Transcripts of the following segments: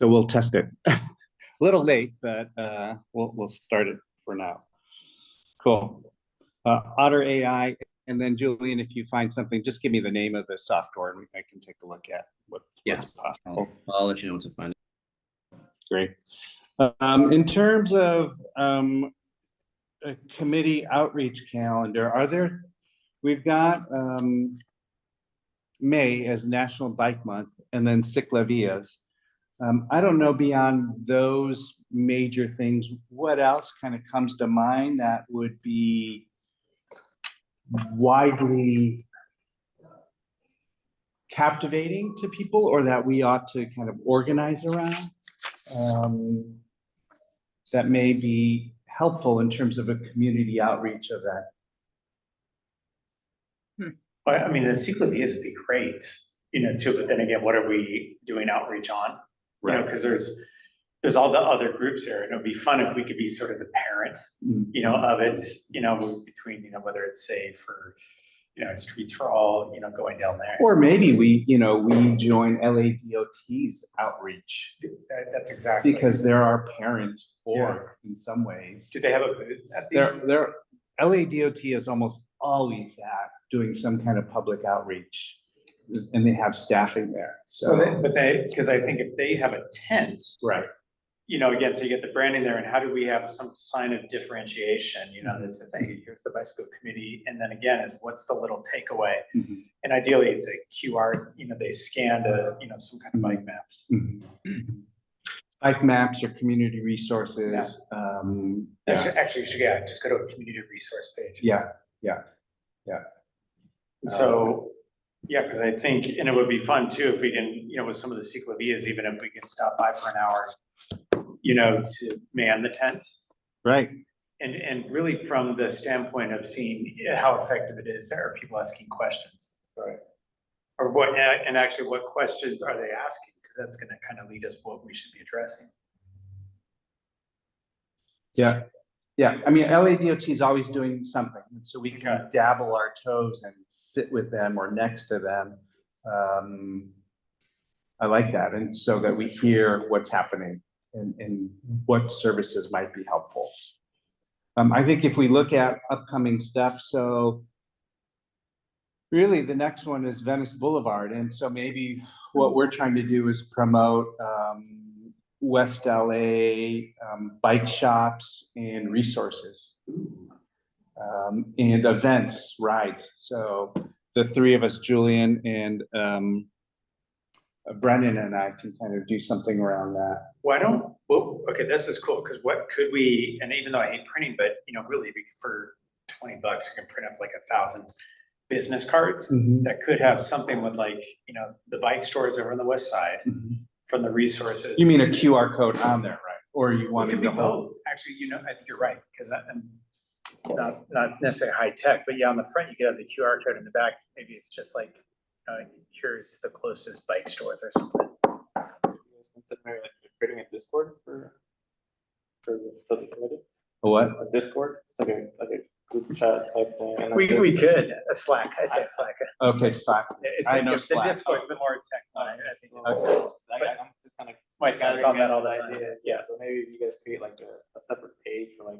So we'll test it. A little late, but we'll start it for now. Cool. Otter AI, and then Julian, if you find something, just give me the name of the software, and I can take a look at what's possible. I'll let you know once I find it. Great. In terms of a committee outreach calendar, we've got May as National Bike Month, and then Ciclavias. I don't know, beyond those major things, what else kind of comes to mind that would be widely captivating to people, or that we ought to kind of organize around, that may be helpful in terms of a community outreach event? I mean, the Ciclavias would be great, too, but then again, what are we doing outreach on? Right. Because there's all the other groups there, and it would be fun if we could be sort of the parent, of it, between, whether it's safe or, Streets for All, going down there. Or maybe we join LADOT's outreach. That's exactly. Because they're our parent org in some ways. Do they have a booth at these? LADOT is almost always doing some kind of public outreach, and they have staffing there. So, because I think if they have a tent, right. Again, so you get the branding there, and how do we have some sign of differention, that says, hey, here's the bicycle committee, and then again, is what's the little takeaway? And ideally, it's a QR, they scanned some kind of bike maps. Bike maps or community resources. Actually, just go to a community resource page. Yeah. So, because I think, and it would be fun too if we can, with some of the Ciclavias, even if we can stop by for an hour, to man the tent. Right. And really from the standpoint of seeing how effective it is, are people asking questions? Right. Or what questions are they asking? Because that's going to kind of lead us what we should be addressing. Yeah. I mean, LADOT is always doing something, and so we can dabble our toes and sit with them or next to them. I like that, and so that we hear what's happening and what services might be helpful. I think if we look at upcoming stuff, so really the next one is Venice Boulevard, and so maybe what we're trying to do is promote West LA bike shops and resources, and events, rides. So the three of us, Julian and Brennan and I, can kind of do something around that. Okay, this is cool, because what could we, and even though I hate printing, but really for $20 you can print up like 1,000 business cards that could have something with the bike stores over on the west side from the resources. You mean a QR code on there, right? Or you want it could be both. Actually, I think you're right, because I'm not necessarily high tech, but on the front you could have the QR code, in the back maybe it's just like here's the closest bike stores or something. You guys consider creating a Discord for the committee? A what? A Discord. It's like a group chat type thing. And we could a Slack. I say Slack. Okay, Slack. I know Slack. The Discord's the more tech one. I think. Okay. I'm just kind of my son's on that all the time. Ideas. Yeah. So maybe you guys create a separate page for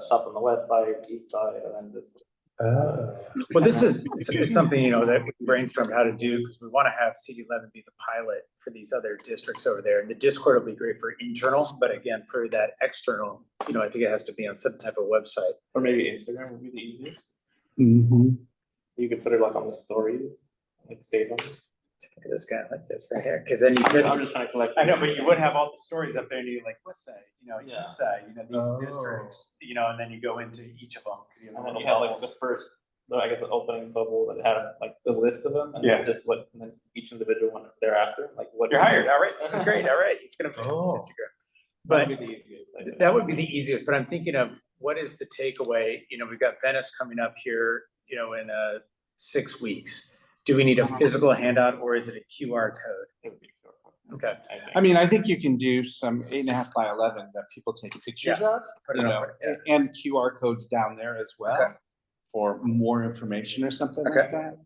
shop on the west side, east side, and then just. Well, this is something that we brainstormed how to do, because we want to have CD11 be the pilot for these other districts over there, and the Discord will be great for internal, but again, for that external, I think it has to be on some type of website, or maybe Instagram would be the easiest. You could put it on the stories, save them. Look at this guy like this right here, because then you could. I'm just trying to collect. I know, but you would have all the stories up there, and you're like, west side, east side, these districts, and then you go into each of them. And then you have the first, I guess, the opening bubble that had the list of them, and then just and then each individual one thereafter, what. You're hired. All right, this is great. All right, he's gonna put it on Instagram. But that would be the easiest. But I'm thinking of what is the takeaway. We've got Venice coming up here, in 6 weeks. Do we need a physical handout, or is it a QR code? Okay. I mean, I think you can do some 8.5 by 11 that people take pictures of, and QR codes down there as well for more information or something like that.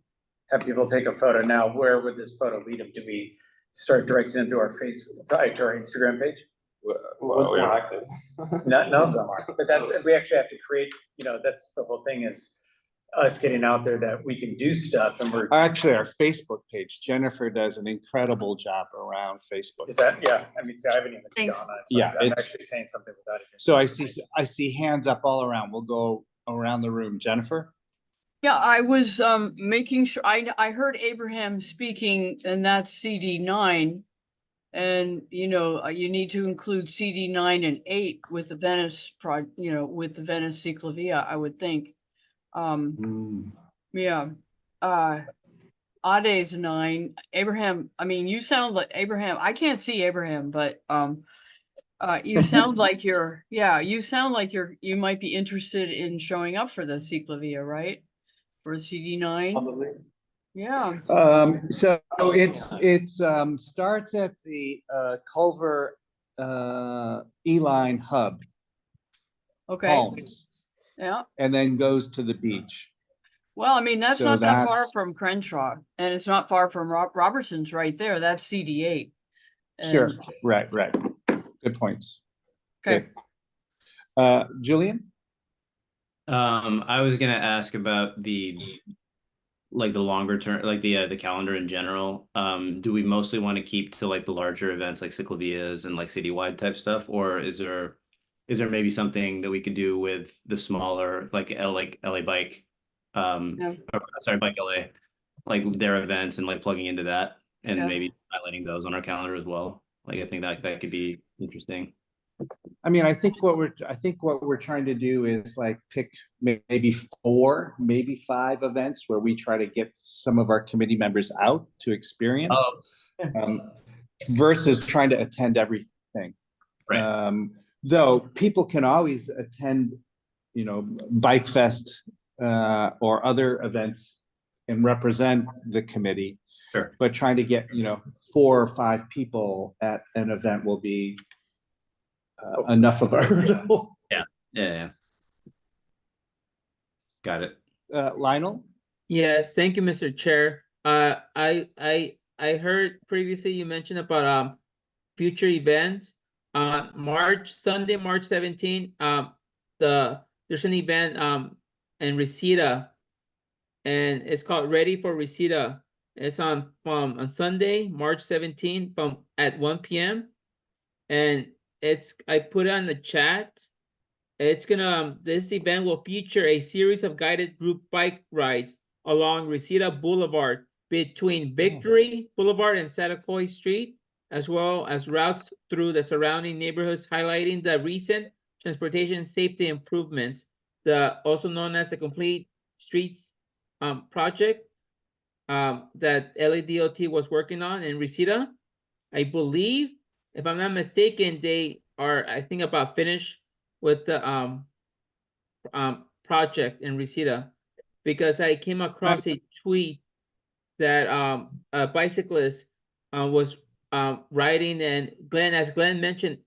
Have people take a photo. Now, where would this photo lead them? Do we start directing them to our Facebook, to our Instagram page. What's more active? None of them are, but that, we actually have to create, you know, that's the whole thing is us getting out there that we can do stuff and we're, Actually, our Facebook page, Jennifer does an incredible job around Facebook. is that, yeah, I mean, see, I haven't even Thanks. gone on it. So Yeah, I'm it's- actually saying something without it. So I see hands up all around. We'll go around the room. Jennifer? Yeah, I was making sure, I heard Abraham speaking, and that's CD9. And, you know, you need to include CD9 and 8 with the Venice with the Venice Ciclovia, I would think. Yeah. Ade's 9. Abraham, I mean, you sound like Abraham. I can't see Abraham, but you sound like you might be interested in showing up for the Ciclovia, right? For CD9. Possibly. Yeah. So it starts at the Culver E-Line hub, Okay. Palms, Yeah. and then goes to the beach. Well, I mean, that's So not that far that's- from Crenshaw, and it's not far from Robertson's right there. That's CD8. Sure, And- right. Good points. Okay. Julian? I was gonna ask about the longer term, like the calendar in general. Do we mostly want to keep to like the larger events like Ciclovias and like citywide type stuff, or is there maybe something that we could do with the smaller like LA Bike, Yeah. sorry, Bike LA, like their events and like plugging into that and Yeah. maybe highlighting those on our calendar as well. Like I think that could be interesting. I mean, I think what we're trying to do is like pick maybe 4, maybe 5 events where we try to get some of our committee members out to experience, versus trying to attend everything. Right. Though people can always attend, you know, Bike Fest or other events and represent the committee. Sure. But trying to get, you know, 4 or 5 people at an event will be enough of a hurdle. Yeah. Got it. Lionel? Yes, thank you, Mr. Chair. I heard previously you mentioned about future events. Sunday, March 17th, there's an event in Reseda, and it's called Ready for Reseda. It's on Sunday, March 17th at 1 p.m. and I put it on the chat. It's gonna this event will feature a series of guided group bike rides along Reseda Boulevard between Victory Boulevard and Santa Cruz Street, as well as routes through the surrounding neighborhoods, highlighting the recent transportation safety improvements, also known as the Complete Streets project that LADOT was working on in Reseda. I believe, if I'm not mistaken, they are, I think, about finished with the project in Reseda, because I came across a tweet that a bicyclist was riding, and as Glenn mentioned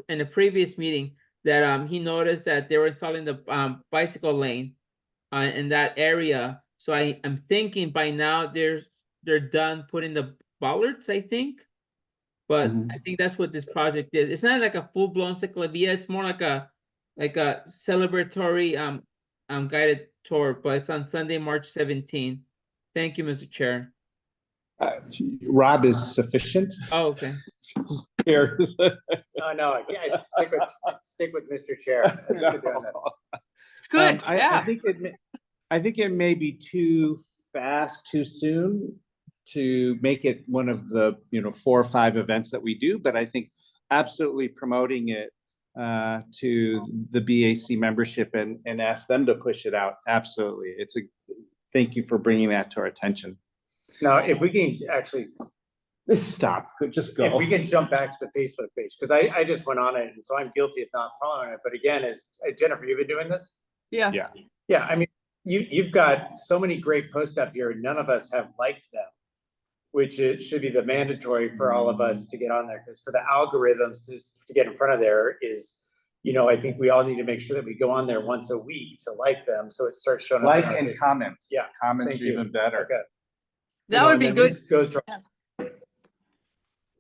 in a previous meeting, that he noticed that they were installing the bicycle lane in that area. So I'm thinking by now they're done putting the bollards, I think. But I think that's what this project is. It's not like a full-blown ciclovia. It's more like a celebratory guided tour, but it's on Sunday, March 17th. Thank you, Mr. Chair. Rob is sufficient. Oh, okay. Here. Oh, no, yeah, stick with Mr. Chair. It's good doing this. It's good. I think it may be too fast, too soon to make it one of the, you know, 4 or 5 events that we do, but I think absolutely promoting it to the BAC membership and ask them to push it out. Absolutely. Thank you for bringing that to our attention. Now, if we can actually, Stop, just go. if we can jump back to the Facebook page, because I just went on it, and so I'm guilty of not following it. But again, Jennifer, you've been doing this? Yeah. Yeah, I mean, you've got so many great posts up here, and none of us have liked them, which it should be the mandatory for all of us to get on there, because for the algorithms to get in front of there is, you know, I think we all need to make sure that we go on there once a week to like them, so it starts showing up. Like on our and page. comment. Yeah, Comments thank are you. even better. Okay. That would be and good. then this goes to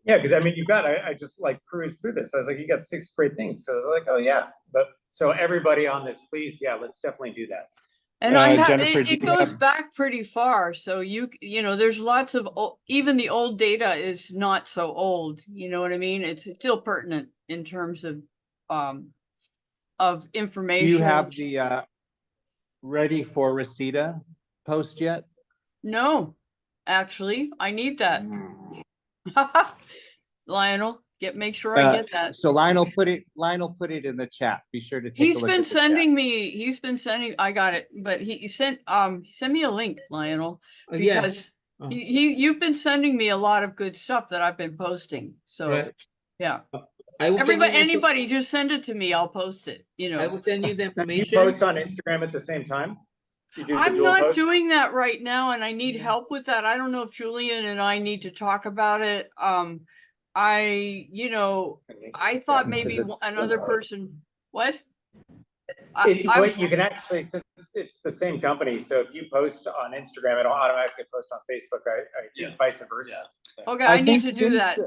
Yeah, because I mean, I just like perused through this. I was like, you got 6 great things. So I was like, oh yeah. But so everybody on this, please, yeah, let's definitely do that. And I have, Jennifer, do it you goes have- back pretty far, so you know, there's lots of, even the old data is not so old, you know what I mean? It's still pertinent in terms of Do information. you have the ready for Reseda post yet? No, actually, I need that. Lionel, make sure I get that. So Lionel put it in the chat. Be sure to take a He's look been at the chat. sending, I got it, but he sent me a link, Lionel, Yeah. because Oh. you've been sending me a lot of good stuff that I've been posting, so, Right. yeah. I will send Everybody, you anybody, just send it to me, I'll post it, you I know. will send you the You information. post on Instagram at the same time? You do the I'm dual not post? doing that right now, and I need help with that. I don't know if Julian and I need to talk about it. I thought Yeah, maybe 'cause it's- another person, what? What you can actually, since it's the same company, so if you post on Instagram, it'll automatically post on Facebook, I think vice versa. Okay, I need to do didn't- that.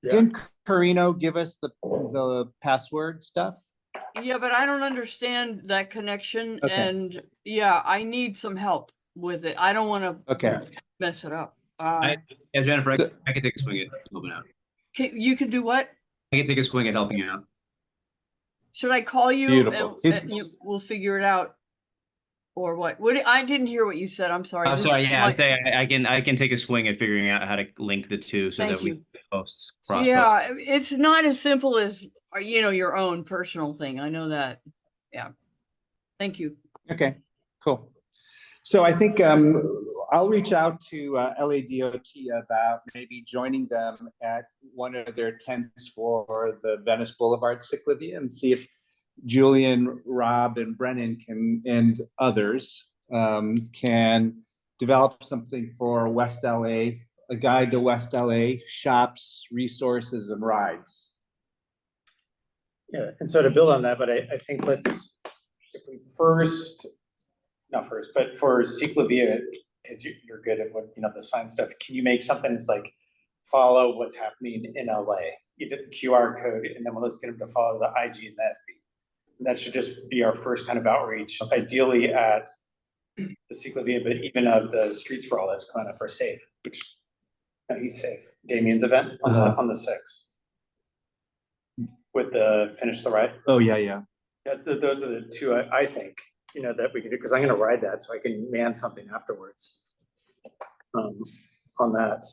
Yeah. Didn't Carino give us the password stuff? Yeah, but I don't understand that connection, Okay. and yeah, I need some help with it. I don't want to Okay. mess it up. Yeah, Jennifer, So- I can take a swing at helping out. You can do what? I can take a swing at helping out. Should I call you Beautiful. and we'll figure it out? Or what? I didn't hear what you said. I'm sorry. I'm This sorry, is yeah, my- I can take a swing at figuring out how to link the two so Thank that we you. post cross post. Yeah, it's not as simple as, your own personal thing. I know that. Yeah. Thank you. Okay, cool. So I think I'll reach out to LADOT about maybe joining them at one of their tents for the Venice Boulevard Ciclovia and see if Julian, Rob, and Brennan and others can develop something for West LA, a guide to West LA, shops, resources, and rides. Yeah, and so to build on that, but I think if we not first, but for Ciclovia, because you're good at what, the sign stuff, can you make something that's like, follow what's happening in LA? You did the QR code, and then let's get them to follow the IG and that. That should just be our first kind of outreach, ideally at the Ciclovia, but even of the Streets for All that's coming up are safe, which, he's safe. Damien's event on the 6th. With the Finish the Ride. Oh, yeah. Those are the two I think, that we can do, because I'm gonna ride that, so I can man something afterwards. On that.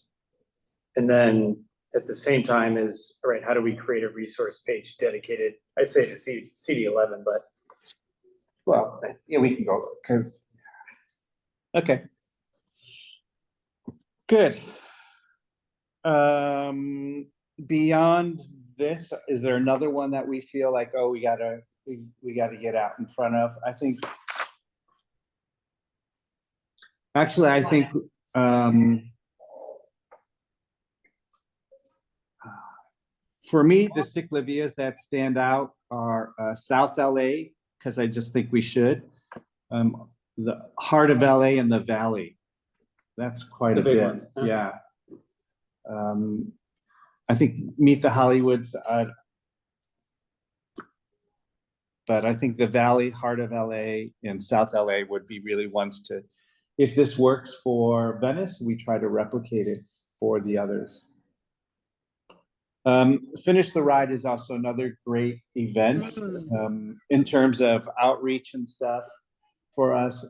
And then at the same time is, all right, how do we create a resource page dedicated, I say to CD11, but. Well, yeah, we can go, because, okay. Good. Beyond this, is there another one that we feel like, oh, we gotta get out in front of? I think. Actually, I think, for me, the Ciclovias that stand out are South LA, because I just think we should. The heart of LA and the Valley. That's quite The a big bit, ones, huh? yeah. I think Meet the Hollywoods, but I think the Valley, heart of LA, and South LA would be really ones to, if this works for Venice, we try to replicate it for the others. Finish the Ride is also another great event in terms of outreach and stuff for us.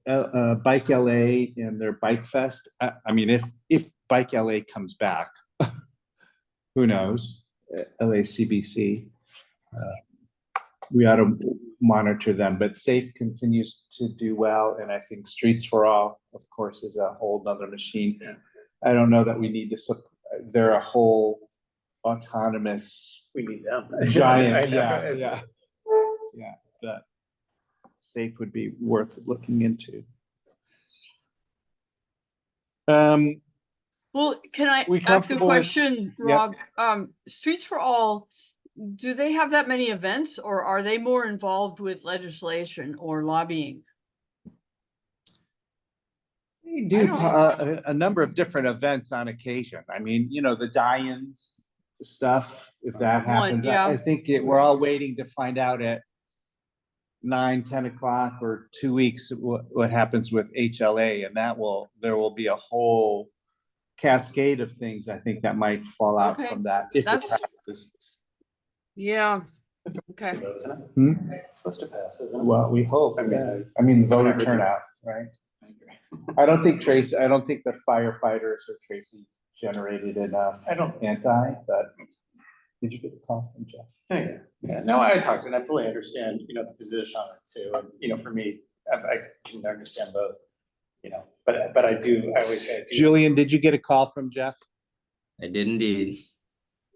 Bike LA and their Bike Fest. I mean, if Bike LA comes back, who knows? LACBC. We ought to monitor them, but Safe continues to do well, and I think Streets for All, of course, is a whole nother machine. Yeah. I don't know that we need to. They're a whole autonomous We need them. giant. I know. Yeah. That Safe would be worth looking into. Well, can I We ask a comfortable with- question, Yep. Rob? Streets for All, do they have that many events, or are they more involved with legislation or lobbying? We do don't- a number of different events on occasion. I mean, you know, the die-ins stuff, if that happens, yeah. I think we're all waiting to find out at 9, 10 o'clock or 2 weeks, what happens with HLA, and there will be a whole cascade of things, I think, that might fall out Okay. from that. If it That's- passes. Yeah, okay. Hmm? It's supposed to pass, isn't it? Well, we hope. I mean, voter turnout, right? I don't think the firefighters or Tracy generated enough but did you get a call from Jeff? Yeah, no, I talked and I fully understand, you know, the position on it too. And, you know, for me, I can understand both, you know, but I always say I do. Julian, did you get a call from Jeff? I did indeed.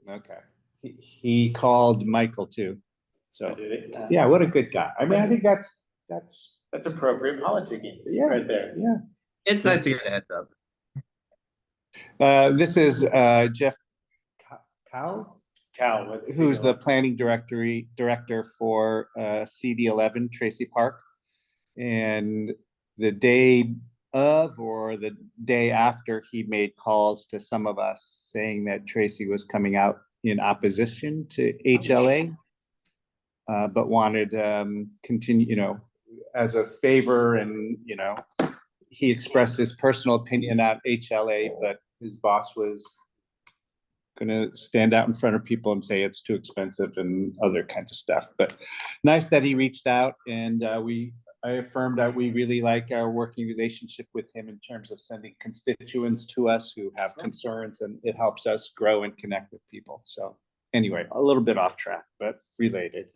Okay. He called Michael too. So, Did it? yeah, what a good guy. I mean, I think that's That's appropriate politicking right there. yeah. It's nice to get a heads up. This is Jeff Cow, Cal, who's the planning director for CD11 Tracy Park. And the day of or the day after, he made calls to some of us saying that Tracy was coming out in opposition to HLA, but wanted continue, you know, as a favor, and you know, he expressed his personal opinion on HLA, but his boss was gonna stand out in front of people and say it's too expensive and other kinds of stuff. But nice that he reached out, and I affirmed that we really like our working relationship with him in terms of sending constituents to us who have concerns, and it helps us grow and connect with people. So anyway, a little bit off track, but related.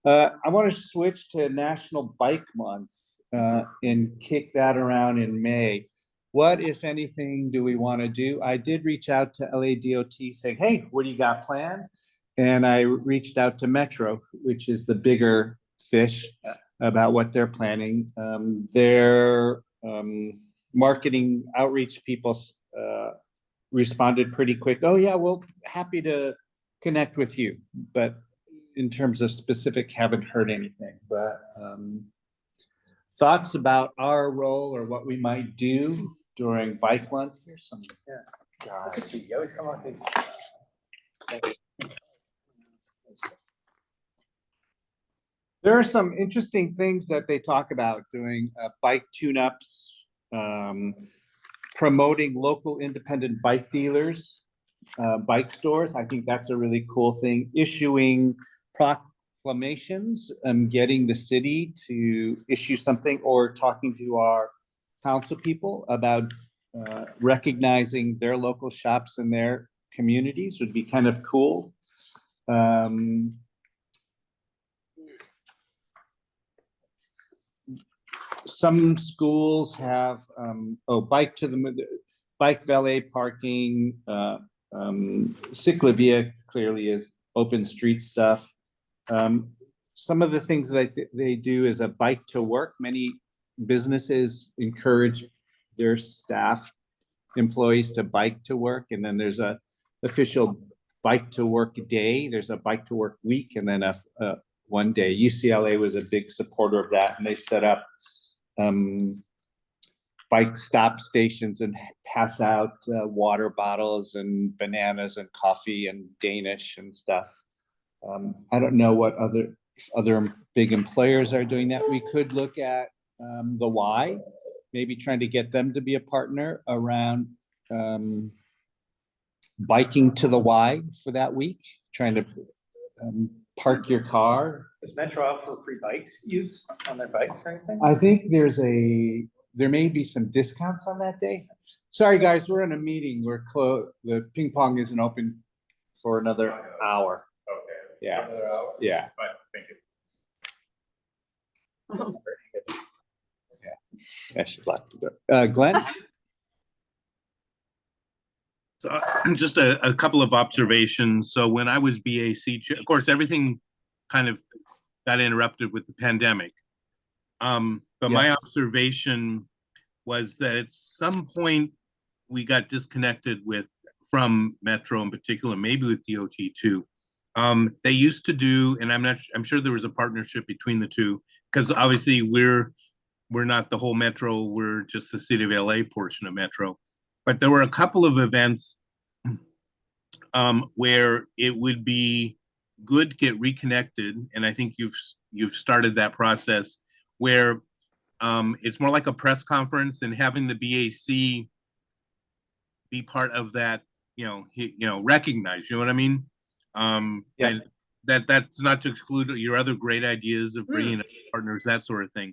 I want to switch to National Bike Month and kick that around in May. What, if anything, do we want to do? I did reach out to LADOT saying, hey, what do you got planned? And I reached out to Metro, which is the bigger fish, about what they're planning. Their marketing outreach people responded pretty quick. Oh yeah, well, happy to connect with you. But in terms of specific, haven't heard anything. But thoughts about our role or what we might do during Bike Month? Here's some. Guys, you always come up with these. There are some interesting things that they talk about doing, bike tune-ups, promoting local independent bike dealers, bike stores. I think that's a really cool thing. Issuing proclamations and getting the city to issue something, or talking to our council people about recognizing their local shops in their communities would be kind of cool. Some schools have bike valet parking, Ciclavia clearly is open street stuff. Some of the things that they do is a bike to work. Many businesses encourage their staff employees to bike to work, and then there's a official bike to work day. There's a bike to work week, and then a one day. UCLA was a big supporter of that, and they set up bike stop stations and pass out water bottles and bananas and coffee and Danish and stuff. I don't know what other big employers are doing that. We could look at the Y, maybe trying to get them to be a partner around biking to the Y for that week, trying to park your car. Does Metro offer free bikes use on their bikes or anything? I think there may be some discounts on that day. Sorry, guys, we're in a meeting. We're closed. The ping pong isn't open for another hour. Okay. Yeah. Another hour? Yeah. Fine, thank you. Yeah, she's locked the door. Glenn? So just a couple of observations. So when I was BAC, of course, everything kind of got interrupted with the pandemic. But my observation was that at some point we got disconnected from Metro in particular, maybe with DOT too. They used to do, and I'm sure there was a partnership between the two, because obviously we're we're not the whole metro, we're just the city of LA portion of metro. But there were a couple of events where it would be good to get reconnected, and I think you've started that process where it's more like a press conference, and having the BAC be part of that, recognize, you know what I mean? And that's not to exclude your other great ideas of bringing partners, that sort of thing.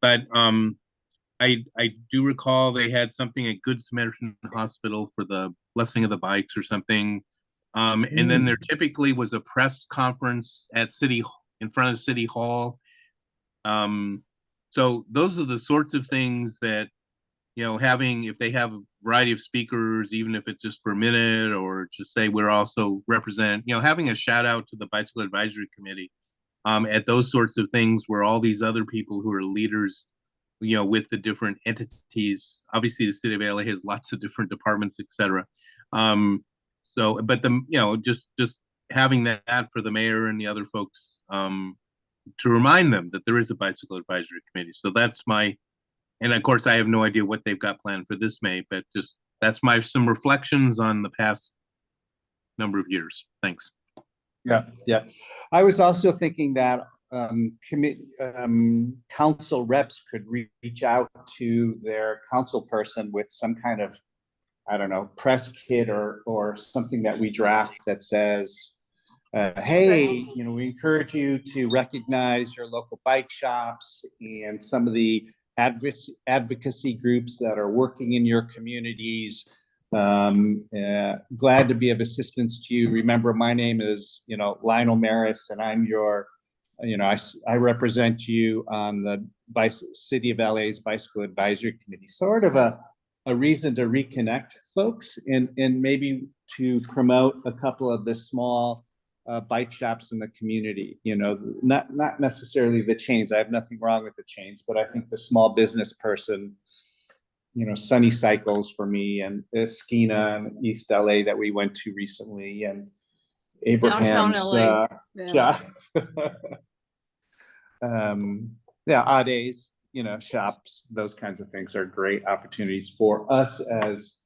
But I do recall they had something at Good Samaritan Hospital for the blessing of the bikes or something. And then there typically was a press conference at in front of City Hall. So those are the sorts of things that, if they have a variety of speakers, even if it's just for a minute, or just say we're also represent, having a shout out to the Bicycle Advisory Committee at those sorts of things where all these other people who are leaders, with the different entities, obviously the city of LA has lots of different departments, et cetera. But just having that for the mayor and the other folks, to remind them that there is a Bicycle Advisory Committee. So and of course, I have no idea what they've got planned for this May, but just that's some reflections on the past number of years. Thanks. Yeah. I was also thinking that council reps could reach out to their council person with some kind of, I don't know, press kit or something that we draft that says, hey, we encourage you to recognize your local bike shops and some of the advocacy groups that are working in your communities. Glad to be of assistance to you. Remember, my name is, Lionel Maris, and I'm your, I represent you on the City of LA's Bicycle Advisory Committee. Sort of a reason to reconnect folks and maybe to promote a couple of the small bike shops in the community, not necessarily the chains. I have nothing wrong with the chains, but I think the small business person, Sunny Cycles for me, and Esquina and East LA that we went to recently, and Abraham's shop. Ades, shops, those kinds of things are great opportunities for us as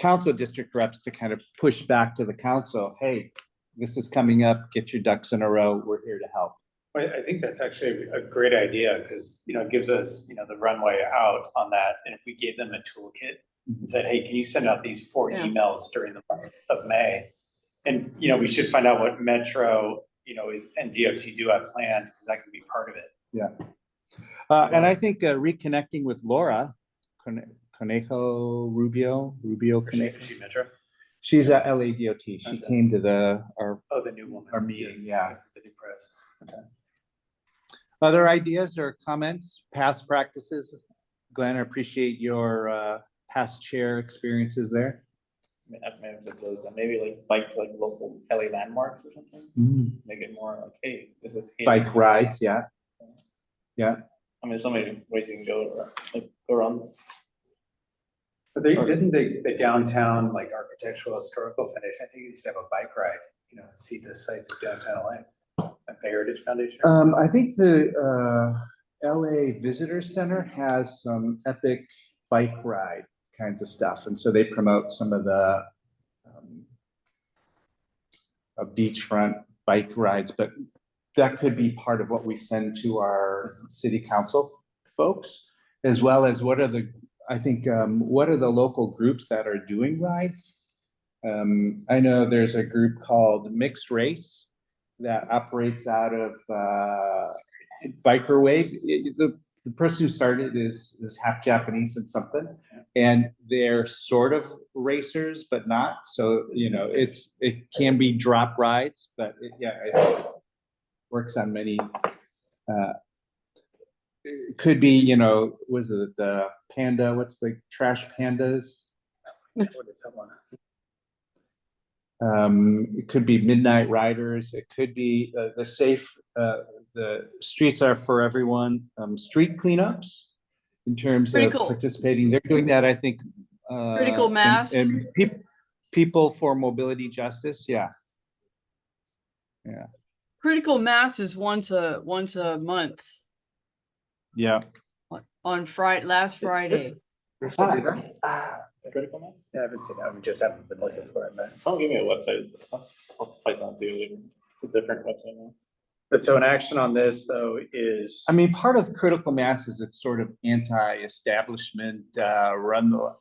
council district reps to kind of push back to the council. Hey, this is coming up, get your ducks in a row, we're here to help. I think that's actually a great idea, because, it gives us, the runway out on that. And if we gave them a toolkit and said, hey, can you send out these 4 emails during the month of May? And, we should find out what Metro, and DOT do have planned, because that can be part of it. Yeah. And I think reconnecting with Laura Rubio Conejo. She Metro? She's at LA DOT. She came to the new woman. Our meeting, yeah. The new press. Okay. Other ideas or comments, past practices? Glenn, I appreciate your past chair experiences there. Maybe like bike to like local LA landmarks or something. Make it more like, hey, this is here. Bike rides, yeah. I mean, there's so many ways you can go around this. But didn't the downtown architectural historical foundation, I think they used to have a bike ride, see the sites of downtown LA, at the Heritage Foundation. I think the LA Visitor Center has some epic bike ride kinds of stuff, and so they promote some of the beachfront bike rides, but that could be part of what we send to our city council folks, as well as what are the local groups that are doing rides. I know there's a group called Mixed Race that operates out of Biker Wave. The person who started is half Japanese and something, and they're sort of racers, but not. So, it can be drop rides, but it works on many. It could be, was it the Panda? What's the Trash Pandas? What is that one? It could be Midnight Riders. It could be the safe. The streets are for everyone. Street cleanups, in terms of participating. They're doing that, I think. Critical mass and people for mobility justice. Yeah. Critical mass is once a month. Yeah. on last Friday. We're supposed to do that? Critical mass? Yeah, I haven't seen that. We just haven't been looking for it, but. Someone gave me a website. I'll place on too. It's a different website now. But so an action on this though is. I mean, part of critical mass is it's sort of anti-establishment, run the.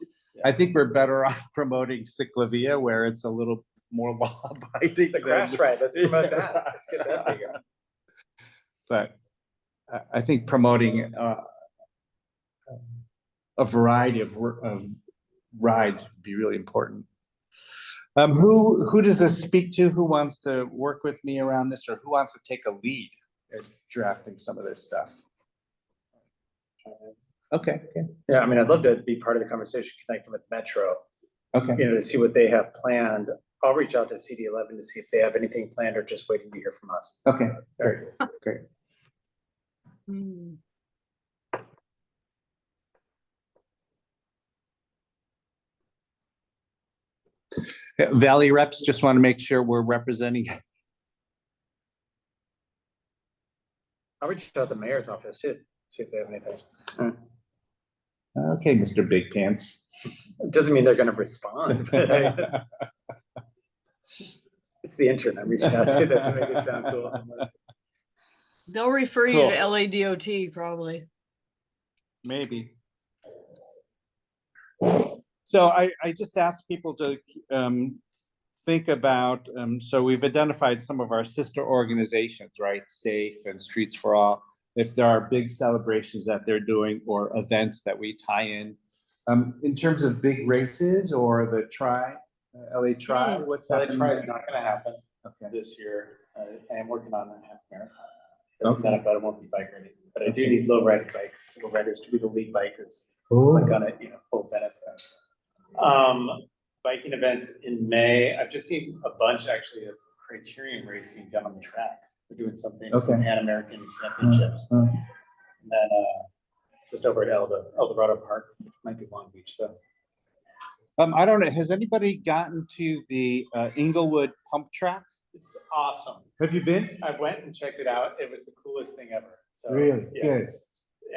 I think we're better off promoting Ciclavia where it's a little more law abiding. The crash ride, let's promote that. Let's get that bigger. But I think promoting a variety of rides would be really important. Who does this speak to? Who wants to work with me around this, or who wants to take a lead at drafting some of this stuff? Okay. Yeah, I mean, I'd love to be part of the conversation, connecting with Metro, Okay. you know, to see what they have planned. I'll reach out to CD11 to see if they have anything planned or just waiting to hear from us. Okay. Great. Hmm. Valley reps just want to make sure we're representing. I'll reach out to the mayor's office too, see if they have anything. Okay, Mr. Big Pants. It doesn't mean they're gonna respond, but it's the intern I'm reaching out to. That's what makes it sound cool. They'll refer you Cool. to LADOT probably. Maybe. So I just asked people to think about, so we've identified some of our sister organizations, right? SAFE and Streets for All. If there are big celebrations that they're doing or events that we tie in terms of big races or the LA Tri, what's So that happening? try is not gonna happen Okay. this year. I am working on a half marathon. Okay. But it won't be bike ready. But I do need low riding bikes, low riders to be the lead bikers. Oh. Like on a, full Venice thing. Biking events in May. I've just seen a bunch actually of criterium racing down on the track. We're doing something, some Okay. Pan American Championships. And then just over at Eldorado Park, which might be Long Beach though. I don't know, has anybody gotten to the Inglewood pump track? It's awesome. Have you been? I went and checked it out. It was the coolest thing ever. So Really? yeah. Good.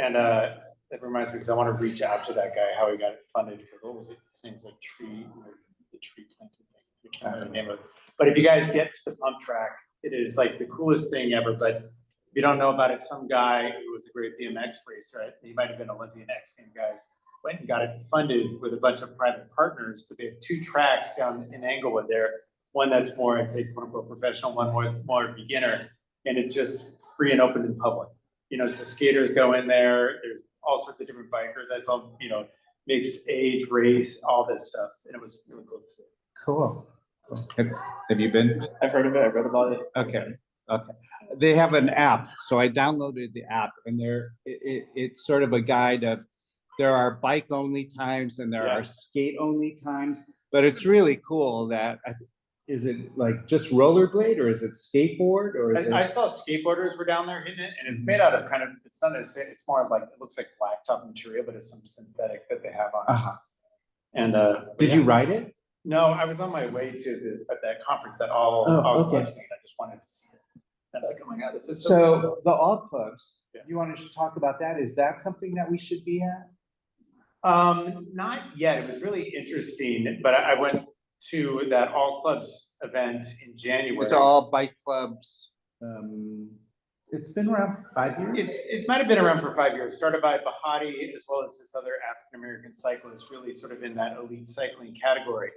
And that reminds me, because I want to reach out to that guy, how he got it funded. Because what was it? His name's like the tree planting thing. I can't remember the name of it. But if you guys get to the pump track, it is like the coolest thing ever. But if you don't know about it, some guy who was a great BMX racer, he might have been Olympian X Games guys, went and got it funded with a bunch of private partners. But they have two tracks down in Englewood there. One that's more, I'd say, quote unquote, professional, one more beginner, and it's just free and open to the public. So skaters go in there. There's all sorts of different bikers. I saw, mixed age, race, all this stuff, and it was really cool to see. Cool. Have you been? I've heard of it. I've read about it. Okay. They have an app, so I downloaded the app, and it's sort of a guide of there are bike only times and there are skate only times, but it's really cool that is it like just rollerblade or is it skateboard or is I saw skateboarders were down there hitting it, and it's made out of it's not necessarily, it's more of like, it looks like blacktop material, but it's some synthetic that they have on it. And did you ride it? No, I was on my way to that conference that all okay. clubs thing. I just wanted to see it. I was like, oh my God, this is So cool. the all clubs, Yeah. you want to talk about that? Is that something that we should be at? Not yet. It was really interesting, but I went to that all clubs event in January. It's all bike clubs. It's been around 5 years. It might have been around for 5 years. Started by Bahati as well as this other African American cyclist, really sort of in that elite cycling category.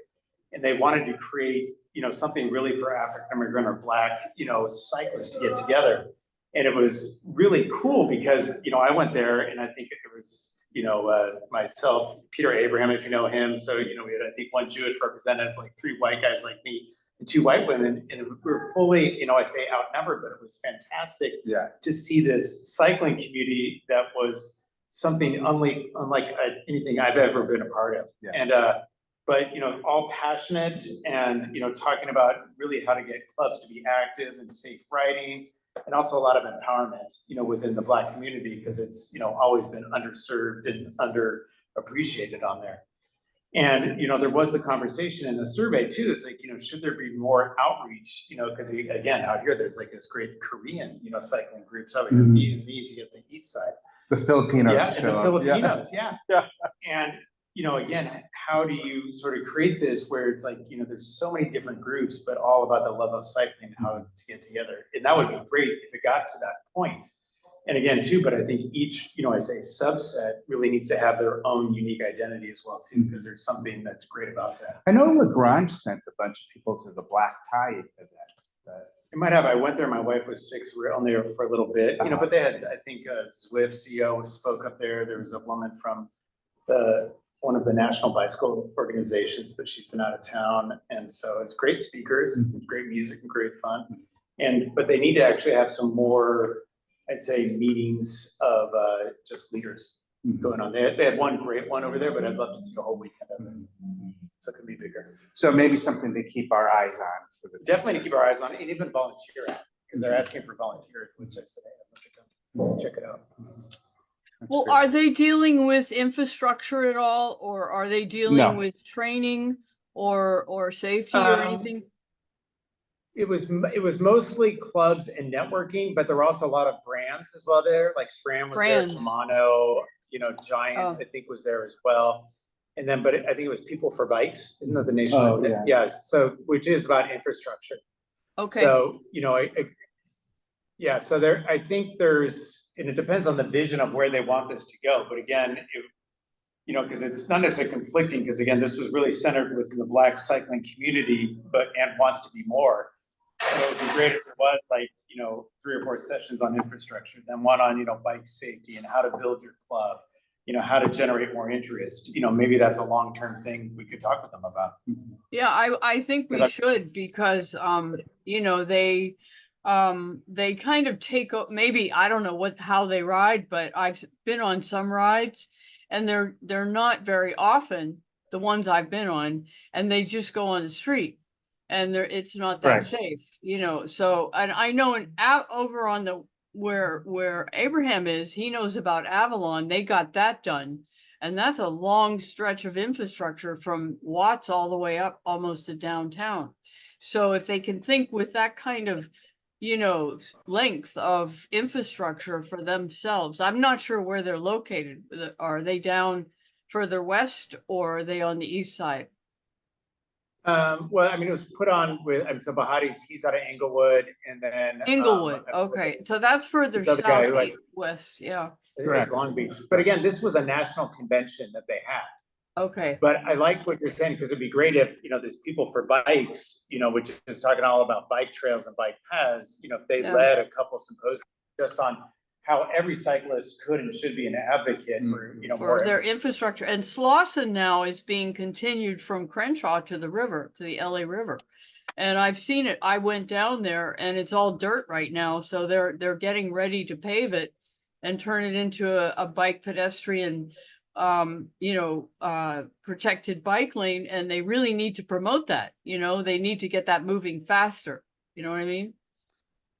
And they wanted to create, something really for African American or Black, cyclists to get together. And it was really cool because, I went there and I think it was, myself, Peter Abraham, if you know him. So, we had, I think, one Jewish representative, like 3 white guys like me, and 2 white women. And we were fully, I say outnumbered, but it was fantastic to see this cycling community that was something unlike anything I've ever been a part of. Yeah. And, but, all passionate and, talking about really how to get clubs to be active and safe riding. And also a lot of empowerment, within the Black community, because it's, always been underserved and underappreciated on there. And, there was the conversation in the survey too, it's like, should there be more outreach, because again, out here, there's like this great Korean, cycling groups, out here, Vietnamese, you get the east side. The Filipinos Yeah, and show the up. Yeah. Filipinos, yeah. Yeah. And, you know, again, how do you sort of create this where it's like, you know, there's so many different groups, but all about the love of cycling, how to get together. And that would be great if it got to that point. And again, too, but I think each, you know, I say subset really needs to have their own unique identity as well, too, because there's something that's great about that. I know Lagrange sent a bunch of people to the black tie event. It might have. I went there. My wife was 6. We were only there for a little bit, you know. But they had, I think, Zwift CEO spoke up there. There was a woman from one of the national bicycle organizations, but she's been out of town, and so it's great speakers, great music, and great fun. But they need to actually have some more, I'd say, meetings of just leaders going on. They had one great one over there, but I'd love to see a whole weekend of it. So it could be bigger. So maybe something to keep our eyes on for the Definitely to keep our eyes on, and even volunteer at, because they're asking for volunteers, which I said, hey, look at them, check it out. That's Well, great. are they dealing with infrastructure at all, or are they dealing No. with training or safety or anything? It was mostly clubs and networking, but there were also a lot of brands as well there, like SRAM was Brands. there, Shimano, you know, Giant, Oh. I think was there as well. And then, but I think it was People for Bikes, isn't that the national? Oh, yeah. Yeah, so, which is about infrastructure. Okay, So, you know, yeah, so there, I think there's, and it depends on the vision of where they want this to go, but again, you know, because it's not necessarily conflicting, because again, this was really centered within the Black cycling community, and wants to be more. So it would be great if there was like, you know, 3 or 4 sessions on infrastructure, then one on, you know, bike safety and how to build your club, you know, how to generate more interest. You know, maybe that's a long-term thing we could talk with them about. yeah, I think we should, because you know, they kind of take maybe, I don't know how they ride, but I've been on some rides, and they're not very often the ones I've been on, and they just go on the street, and it's not that Right. safe, you know. So, and I know over on the where Abraham is, he knows about Avalon. They got that done, and that's a long stretch of infrastructure from Watts all the way up almost to downtown. So if they can think with that kind of, you know, length of infrastructure for themselves, I'm not sure where they're located. Are they down further west, or are they on the east side? Well, I mean, it was put on with, so Bahati's, he's out of Englewood, and then. Inglewood, I was okay, looking- so that's further this other guy who, like- southwest, yeah, It's Long Beach, but again, this was a national convention that they had. okay. But I like what you're saying, because it'd be great if, you know, there's People for Bikes, you know, which is talking all about bike trails and bike paths, you know, if they Yeah. led a couple symposiums just on how every cyclist could and should be an advocate for, you know, For more their infrastructure. And Slauson now is being continued from Crenshaw to the river, to the LA River. And I've seen it. I went down there, and it's all dirt right now. So they're getting ready to pave it and turn it into a bike pedestrian, you know, protected bike lane. And they really need to promote that. You know, they need to get that moving faster. You know what I mean?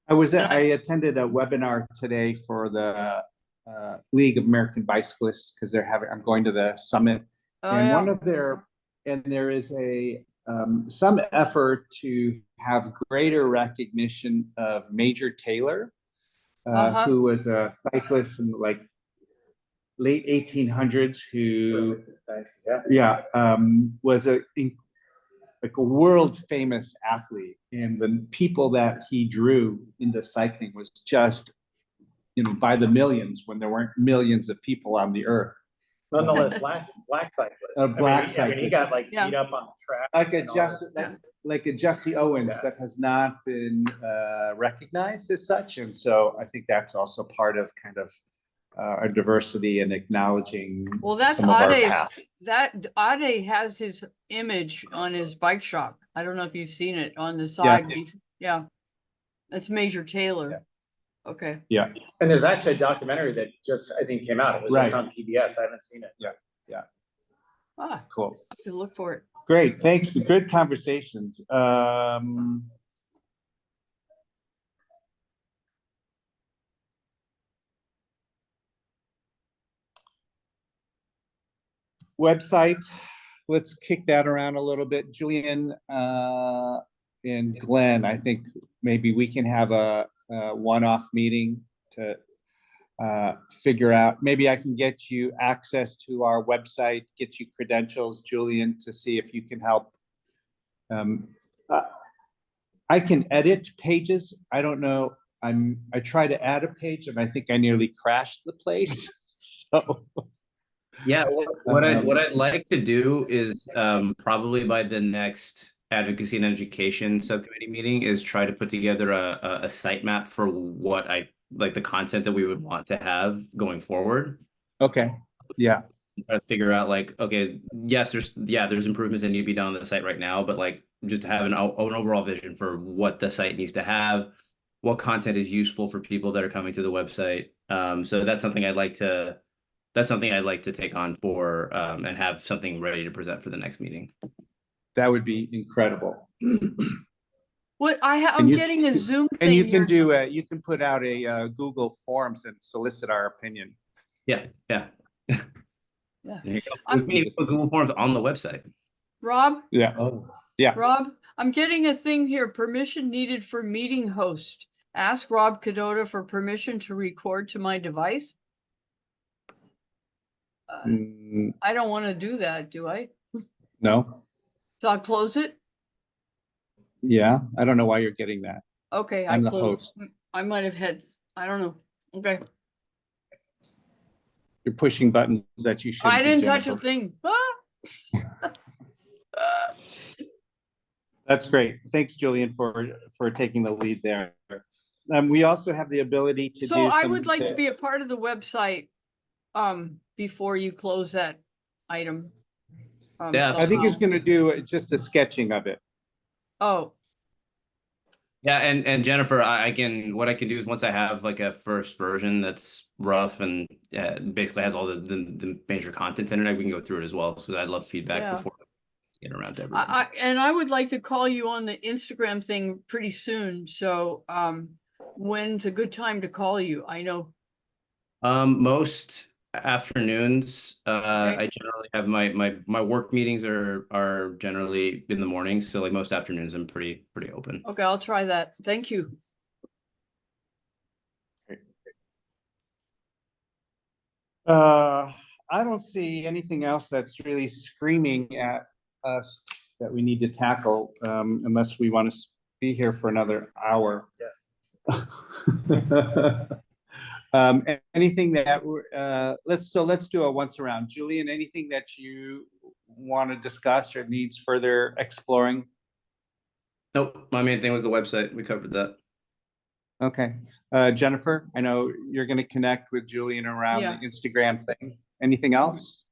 I attended a webinar today for the League of American Bicyclists, because I'm going to the summit. Oh, And yeah. there is some effort to have greater recognition of Major Taylor, who was a cyclist in like late 1800s, who was like a world famous athlete, and the people that he drew into cycling was just, you know, by the millions, when there weren't millions of people on the earth. Nonetheless, black cyclist. A black I mean, he cyclist. got like Yeah. beat up on the track. Like a and all this. like a Jesse Owens, Yeah. that has not been recognized as such, and so I think that's also part of kind of our diversity and acknowledging. Well, that's some of our Ade's, past. Ade has his image on his bike shop. I don't know if you've seen it on the side. Yeah. That's Major Taylor. Okay. Yeah. And there's actually a documentary that just, I think, came out. It was Right. just on PBS. I haven't seen it. Yeah. Ah, Cool. I can look for it. Great. Thanks. Good conversations. Website. Let's kick that around a little bit. Julian and Glenn, I think maybe we can have a one-off meeting to figure out, maybe I can get you access to our website, get you credentials, Julian, to see if you can help. I can edit pages. I don't know. I try to add a page and I think I nearly crashed the place. So Yeah, what I'd like to do is probably by the next advocacy and education subcommittee meeting is try to put together a sitemap for what I like the content that we would want to have going forward. okay, yeah, Try to figure out like, okay, yes, there's improvements that need to be done on the site right now, but like just to have an overall vision for what the site needs to have, what content is useful for people that are coming to the website. So that's something I'd like to take on for and have something ready to present for the next meeting. that would be incredible. What I'm And you- getting a Zoom And you thing can here. you can put out a Google Forms and solicit our opinion. Yeah. Yeah. There you go. I'm- We can even put Google Forms on the website. Rob, Yeah. Yeah. Rob, I'm getting a thing here. Permission needed for meeting host. Ask Rob Cadota for permission to record to my device. Mm, I don't want to do that, do I? no. So I'll close it. Yeah. I don't know why you're getting that. Okay, I'm the closed. host. I might have had, I don't know. Okay. You're pushing buttons that you shouldn't. I be, didn't touch a Jennifer. thing. Ah! That's great. Thanks, Julian, for taking the lead there. We also have the ability to do. So I some- would like to be a part of the website, before you close that item. Yeah, I think somehow. he's going to do just a sketching of it. Oh, Yeah, and Jennifer, what I can do is once I have like a first version that's rough and basically has all the major content in it, we can go through it as well. So I'd love feedback Yeah. before getting around to everything. and I would like to call you on the Instagram thing pretty soon. So, when's a good time to call you? I know. Most afternoons, Okay. I generally have my work meetings are generally in the morning. So like most afternoons, I'm pretty open. Okay, I'll try that. Thank you. I don't see anything else that's really screaming at us that we need to tackle, unless we want to be here for another hour. Yes. Anything that let's do a once around. Julian, anything that you want to discuss or needs further exploring? Nope, my main thing was the website. We covered that. Okay, Jennifer, I know you're going to connect with Julian around Yeah. the Instagram thing. Anything else?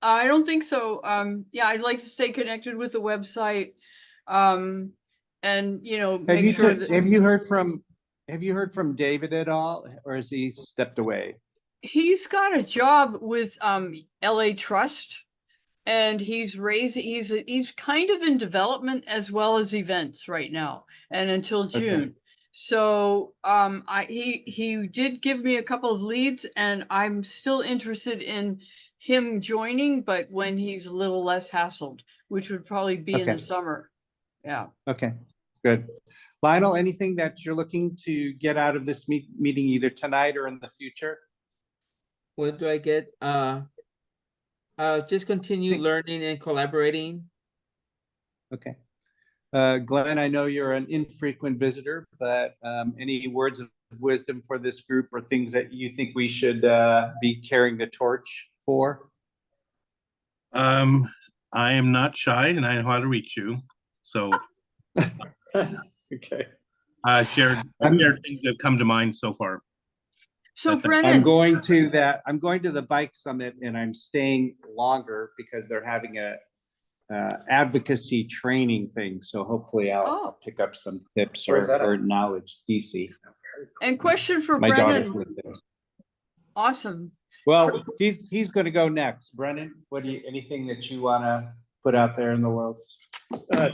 I don't think so. Yeah, I'd like to stay connected with the website. And make sure that Have you heard from David at all, or has he stepped away? he's got a job with LA Trust, and he's kind of in development as well as events right now and until June. So he did give me a couple of leads, and I'm still interested in him joining, but when he's a little less hassled, which would probably be in the Okay. summer. Yeah. Okay, good. Lionel, anything that you're looking to get out of this meeting either tonight or in the future? What do I get? Just continue learning and collaborating. Okay. Glenn, I know you're an infrequent visitor, but any words of wisdom for this group or things that you think we should be carrying the torch for? I am not shy and I know how to reach you. So Okay. shared things that come to mind so far. So I'm Brennan, I'm going to the bike summit and I'm staying longer because they're having a advocacy training thing. So hopefully I'll pick up some tips Where's that at? or knowledge. DC. and question for My daughter Brennan. lived there. Awesome. Well, he's going to go next. Brennan, anything that you want to put out there in the world?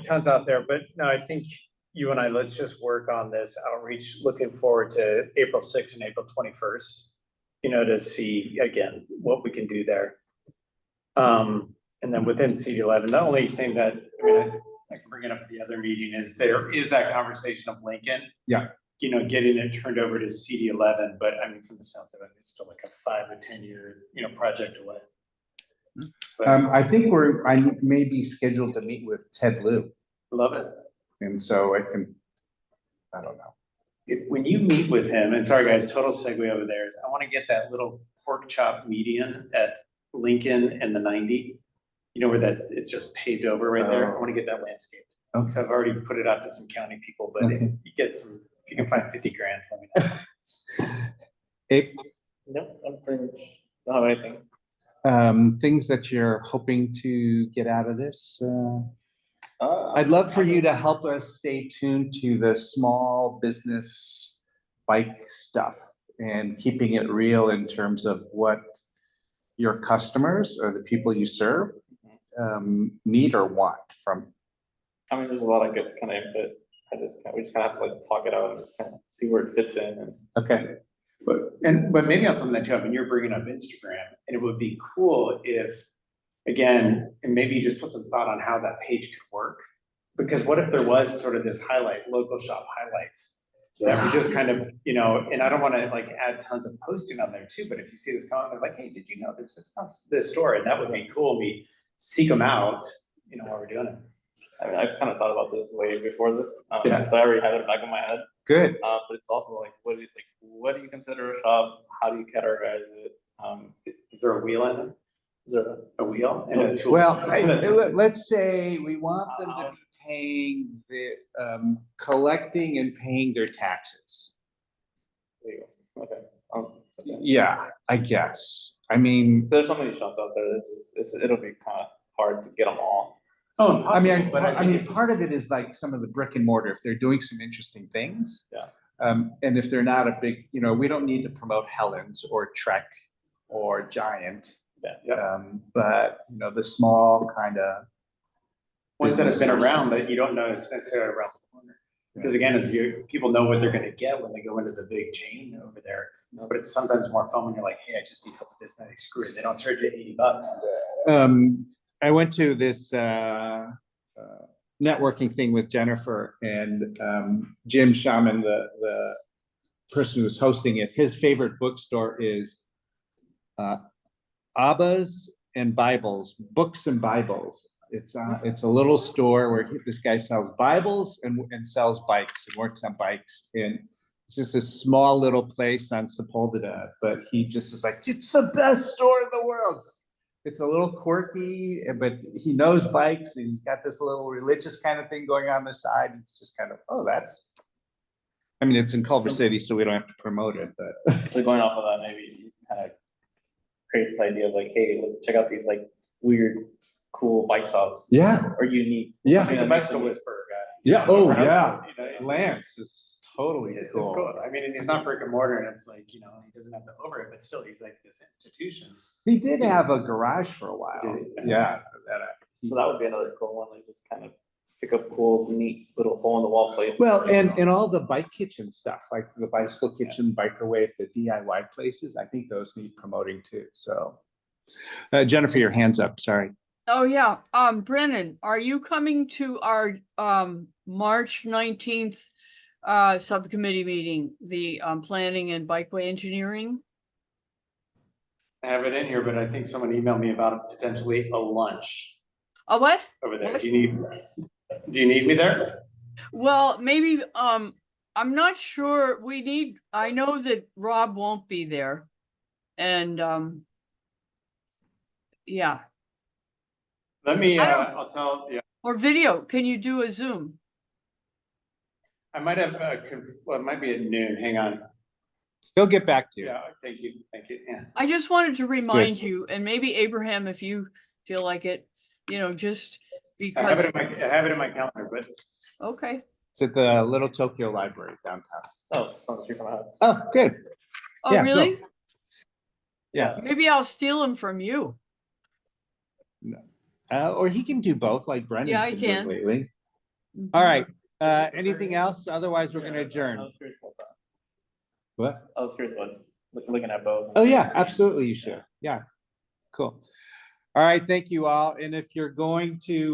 Tons out there, but no, I think you and I, let's just work on this outreach, looking forward to April 6th and April 21st, to see again, what we can do there. And then within CD11, the only thing that, I can bring it up at the other meeting is there is that conversation of Lincoln. Yeah. getting it turned over to CD11, but I mean, from the sounds of it, it's still like a 5 to 10 year, project away. But I think I may be scheduled to meet with Ted Lieu, love it. and so I don't know. When you meet with him, and sorry guys, total segue over there, is I want to get that little pork chop median at Lincoln and the 90. Where that it's just paved over right there. I want to get that landscaped. Okay. So I've already put it out to some county people, but if you can find 50 grand, let me know. Hey, No, I'm pretty much don't have anything. things that you're hoping to get out of this. I'd love for you to help us stay tuned to the small business bike stuff and keeping it real in terms of what your customers or the people you serve need or want from. I mean, there's a lot of good kind of input. We just kind of have to like talk it out and just kind of see where it fits in. And Okay. But maybe on something that you have, and you're bringing up Instagram, and it would be cool if, again, and maybe you just put some thought on how that page could work. Because what if there was sort of this local shop highlights that we just kind of, and I don't want to like add tons of posting on there too, but if you see this comment, they're like, hey, did you know there's this store? And that would be cool. We seek them out, while we're doing it. I mean, I've kind of thought about this way before this, Yeah. so I already had it back in my head. Good. But it's also like, what do you consider a shop? How do you categorize it? Is there a wheel in it? Is there a wheel and a tool? Well, let's say we want them to be paying collecting and paying their taxes. There you go. Okay. Yeah, I guess. I mean, So there's so many shops out there that it'll be kind of hard to get them all. Oh, I mean, but I mean, part of it is like some of the brick and mortar, if they're doing some interesting things. Yeah. And if they're not a big, we don't need to promote Helen's or Trek or Giant. Yeah. But, the small kind of. ones that have been around that you don't know is necessarily around the corner. Because again, people know what they're gonna get when they go into the big chain over there. But it's sometimes more fun when you're like, hey, I just need help with this, and they screw it. They don't charge you $80. I went to this networking thing with Jennifer and Jim Shaman, the person who's hosting it. His favorite bookstore is Abba's and Bibles, Books and Bibles. It's a little store where this guy sells Bibles and sells bikes and works on bikes. And it's just a small little place on Sepulveda, but he just is like, it's the best store in the world. It's a little quirky, but he knows bikes and he's got this little religious kind of thing going on the side. It's just kind of, it's in Culver City, so we don't have to promote it, but. So going off of that, maybe you kind of create this idea of like, hey, look, check out these like weird, cool bike shops. Yeah. Or unique. Yeah. The bicycle whisperer guy. Yeah. Oh, yeah. You know, Lance is totally It's cool. cool. I mean, it's not brick and mortar, and it's like, he doesn't have to over it, but still, he's like this institution. He did have a garage for a while. Did he? Yeah. So that would be another cool one, like just kind of pick up cool, neat little hole in the wall places. Well, and all the bike kitchen stuff, like the bicycle kitchen, biker wave, the DIY places, I think those need promoting too. So, Jennifer, your hand's up. Sorry. Oh, yeah. Brennan, are you coming to our March 19th subcommittee meeting, the planning and bikeway engineering? I have it in here, but I think someone emailed me about potentially a lunch A what? over there. What? Do you need me there? Well, maybe, I'm not sure I know that Rob won't be there. And, yeah, Let me, I don't- I'll tell, yeah, or video. Can you do a Zoom? I might have, well, it might be at noon. Hang on. He'll get back to you. Yeah, thank you. Yeah. I just wanted to remind you, and maybe Abraham, if you feel like it, just I have because, it in my calendar, but okay. It's at the Little Tokyo Library downtown. Oh, it's on the street from my house. Oh, good. Oh, Yeah, really? Yeah. Maybe I'll steal them from you. Or he can do both, like Brendan's Yeah, I been doing can. lately. Mhm. All right. Anything else? Otherwise, we're going to I adjourn. was curious about that. What? I was curious about looking at both. Oh, yeah, absolutely. You should. Yeah. Cool. All right. Thank you all. And if you're going to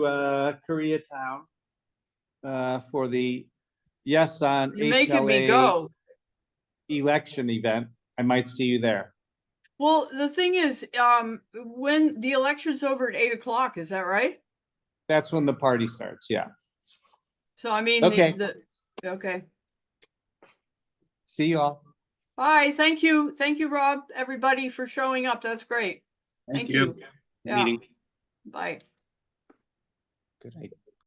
Koreatown for the Yes, on You're making me HLA go. election event. I might see you there. Well, the thing is, when the election's over at 8 o'clock, is that right? That's when the party starts, yeah. So I mean, Okay. okay. See you all. Bye, thank you, Rob, everybody for showing up, that's great. Thank you. Yeah, Meeting. bye. Good night.